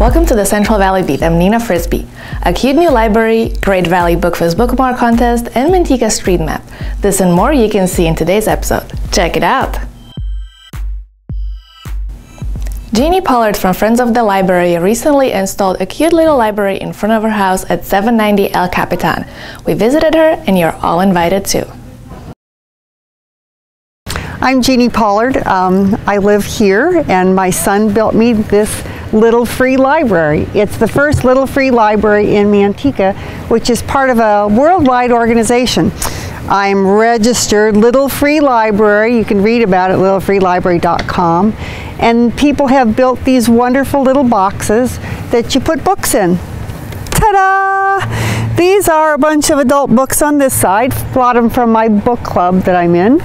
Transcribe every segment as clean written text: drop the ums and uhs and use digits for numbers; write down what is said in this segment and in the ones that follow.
Welcome to the Central Valley Beat. I'm Nina Frisbee. A cute new library, great Valley Bookfest bookmark contest, and Manteca Street Map. This and more you can see in today's episode. Check it out! Jeanne Pollard from Friends of the Library recently installed a cute little library in front of her house at 790 El Capitan. We visited her and you're all invited too. I'm Jeanne Pollard. I live here and my son built me this little free library. It's the first little free library in Manteca, which is part of a worldwide organization. I'm registered Little Free Library. You can read about it at littlefreelibrary.com. And people have built these wonderful little boxes that you put books in. Ta-da! These are a bunch of adult books on this side, a lot of them from my book club that I'm in.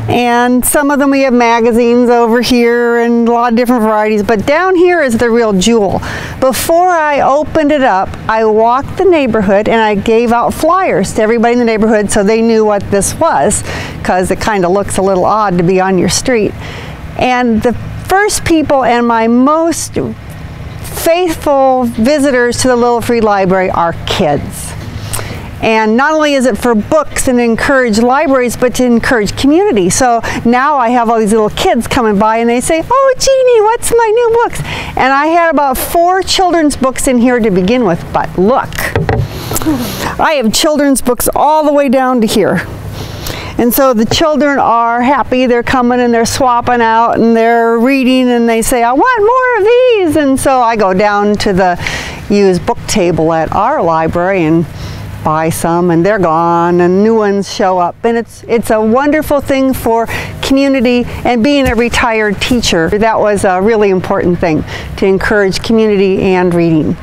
And some of them we have magazines over here and a lot of different varieties, but down here is the real jewel. Before I opened it up, I walked the neighborhood and I gave out flyers to everybody in the neighborhood so they knew what this was, because it kind of looks a little odd to be on your street. And the first people and my most faithful visitors to the Little Free Library are kids. And not only is it for books and encourage libraries, but to encourage community. So now I have all these little kids coming by and they say, "Oh, Jeanne, what's my new books?" And I had about 4 children's books in here to begin with, but look, I have children's books all the way down to here. And so the children are happy, they're coming and they're swapping out and they're reading and they say, "I want more of these." And so I go down to the used book table at our library and buy some, and they're gone and new ones show up. And it's a wonderful thing for community, and being a retired teacher, that was a really important thing, to encourage community and reading.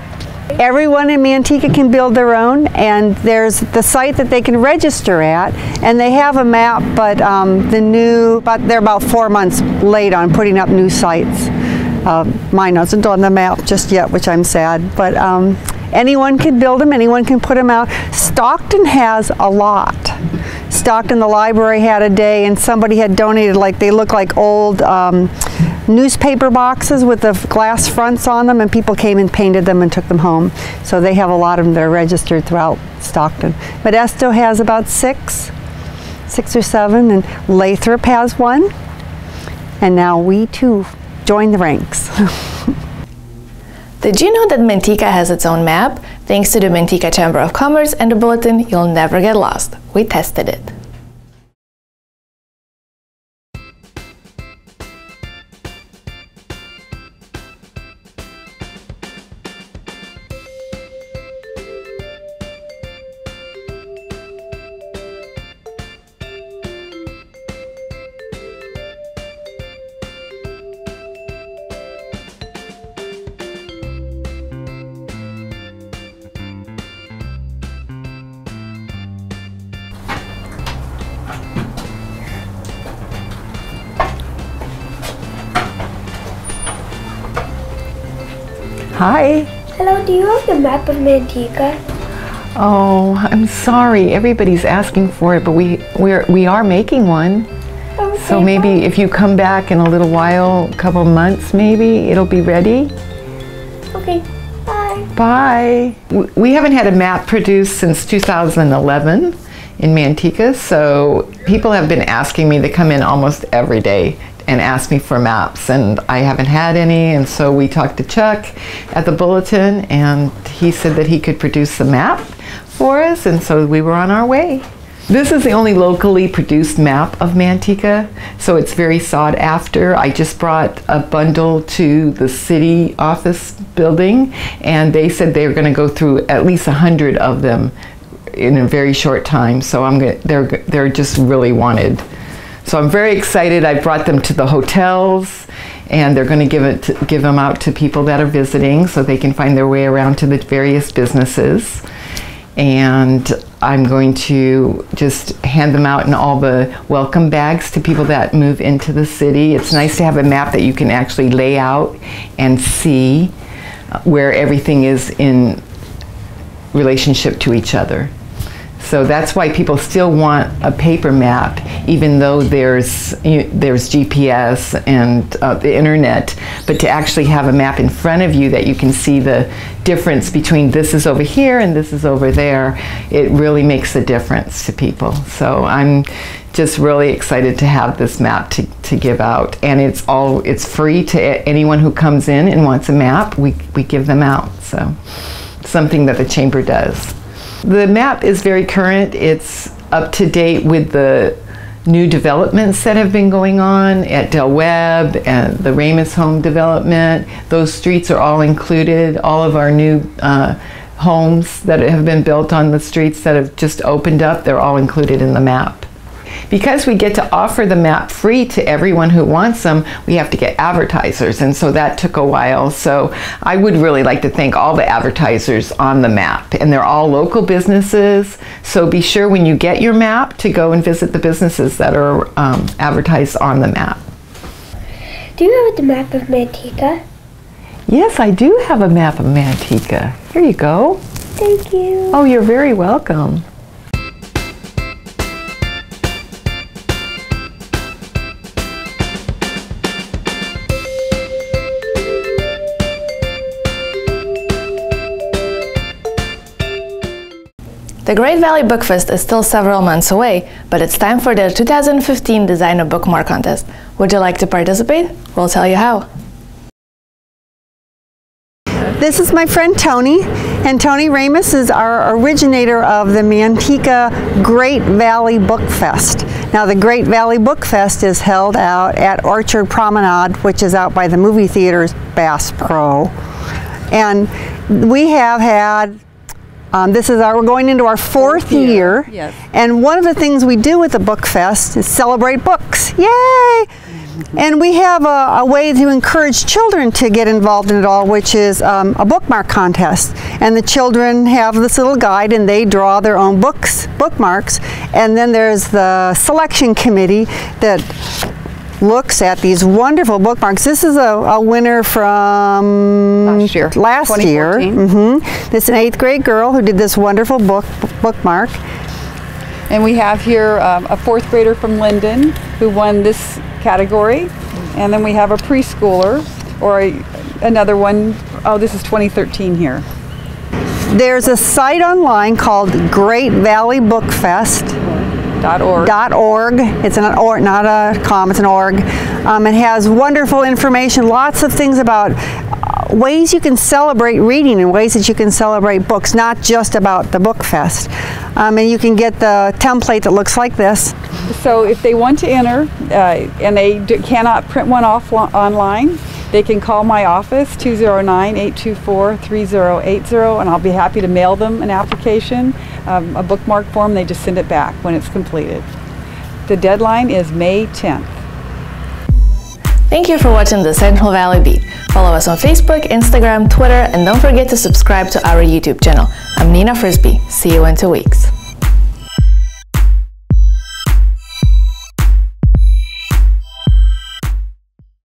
Everyone in Manteca can build their own, and there's the site that they can register at, and they have a map, but they're about 4 months late on putting up new sites. Mine isn't on the map just yet, which I'm sad, but anyone can build them, anyone can put them out. Stockton has a lot. Stockton, the library had a day, and somebody had donated, they look like old newspaper boxes with the glass fronts on them, and people came and painted them and took them home. So they have a lot of them that are registered throughout Stockton. Modesto has about 6 or 7, and Lathrop has 1. And now we too join the ranks. Did you know that Manteca has its own map? Thanks to the Manteca Chamber of Commerce and the bulletin, you'll never get lost. We tested it. Hi. Hello, do you have the map of Manteca? Oh, I'm sorry. Everybody's asking for it, but we are making one. Okay, so maybe if you come back in a little while, a couple months maybe, it'll be ready. Okay, bye. Bye. We haven't had a map produced since 2011 in Manteca, so people have been asking me to come in almost every day and ask me for maps, and I haven't had any, and so we talked to Chuck at the bulletin, and he said that he could produce the map for us, and so we were on our way. This is the only locally produced map of Manteca, so it's very sought after. I just brought a bundle to the city office building, and they said they were going to go through at least 100 of them in a very short time, so they're just really wanted. So I'm very excited. I brought them to the hotels, and they're going to give them out to people that are visiting so they can find their way around to the various businesses. And I'm going to just hand them out in all the welcome bags to people that move into the city. It's nice to have a map that you can actually lay out and see where everything is in relationship to each other. So that's why people still want a paper map, even though there's GPS and the internet. But to actually have a map in front of you that you can see the difference between this is over here and this is over there, it really makes a difference to people. So I'm just really excited to have this map to give out, and it's free to anyone who comes in and wants a map. We give them out. So something that the Chamber does. The map is very current. It's up to date with the new developments that have been going on at Del Webb and the Ramus home development. Those streets are all included. All of our new homes that have been built on the streets that have just opened up, they're all included in the map. Because we get to offer the map free to everyone who wants them, we have to get advertisers, and so that took a while. So I would really like to thank all the advertisers on the map, and they're all local businesses, so be sure when you get your map to go and visit the businesses that are advertised on the map. Do you have the map of Manteca? Yes, I do have a map of Manteca. Here you go. Thank you. Oh, you're very welcome. The Great Valley Bookfest is still several months away, but it's time for the 2015 Design a Bookmark contest. Would you like to participate? We'll tell you how. This is my friend Tony, and Tony Ramus is our originator of the Manteca Great Valley Bookfest. Now the Great Valley Bookfest is held out at Orchard Promenade, which is out by the movie theaters Bass Pro. And we have had we're going into our fourth year. Yes. And one of the things we do with the Book Fest is celebrate books. Yay! And we have a way to encourage children to get involved in it all, which is a bookmark contest. And the children have this little guide and they draw their own bookmarks. And then there's the selection committee that looks at these wonderful bookmarks. This is a winner from last year. This is an 8th grade girl who did this wonderful bookmark. And we have here a 4th grader from Linden who won this category. And then we have a preschooler, or another one. Oh, this is 2013 here. There's a site online called Great Valley Bookfest. .org. It's not a com, it's an org. It has wonderful information, lots of things about ways you can celebrate reading and ways that you can celebrate books, not just about the Book Fest. And you can get the template that looks like this. So if they want to enter and they cannot print one off online, they can call my office, 209-824-3080, and I'll be happy to mail them an application, a bookmark form. They just send it back when it's completed. The deadline is May 10th. Thank you for watching the Central Valley Beat. Follow us on Facebook, Instagram, Twitter, and don't forget to subscribe to our YouTube channel. I'm Nina Frisbee. See you in 2 weeks.